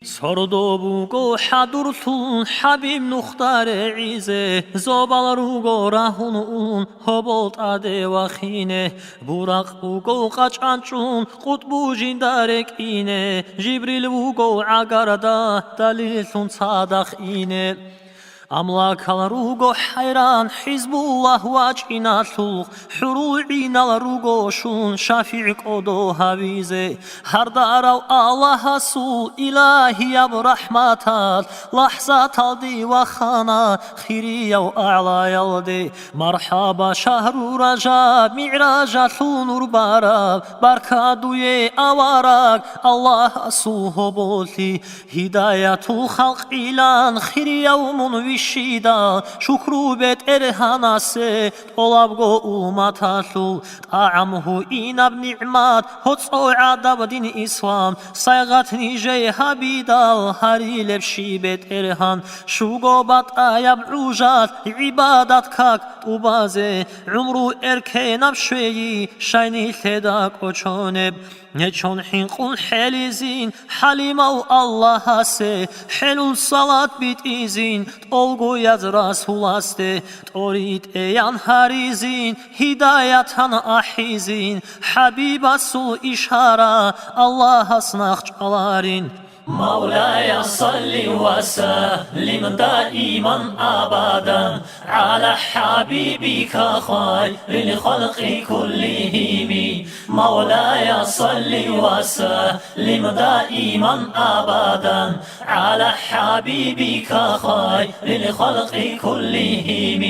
سردوبوگو حدورتون حبیب نختار عیزه زبال روگو رهون هبولت عده و خینه براق بوگو قچانچون قطبو جندارک اینه جبریل بوگو عگرده دلیلتون صادق اینه أملاك الروغو حيران حزب الله واجئنا ثلق حروعنا الروغو شون شافعك أدو هبيزي هردارو الله سو إلهي برحمتات لحظة دي وخانا خيري وأعلى يلدي مرحبا شهر رجاب معراج ثون باراب بركادوي أوارك الله سو هبولتي هداية خلق إلان خيري يوم شیدا شکر بت ارهانسه طلب گو اومتاشو طعمه اینب نعمت هتصو عدب دین اسلام صیغت نیجه حبیدال هری لبشی بت ارهان شوگو بات آیب روجات عبادت کک توبازه عمرو ارکنب شویی شینی تداک اچونب نچون حنقون حلیزین حلیمو الله هسته حلول صلات بیت ایزین olgu yaz Rasul aste Torit eyan harizin Hidayatan ahizin Habib asul işara Allah asnaq çalarin مولاي صل وسلم دائما أبدا على حبيبك خير الخلق كلهم مولاي صل وسلم دائما أبدا على حبيبك خير الخلق كلهم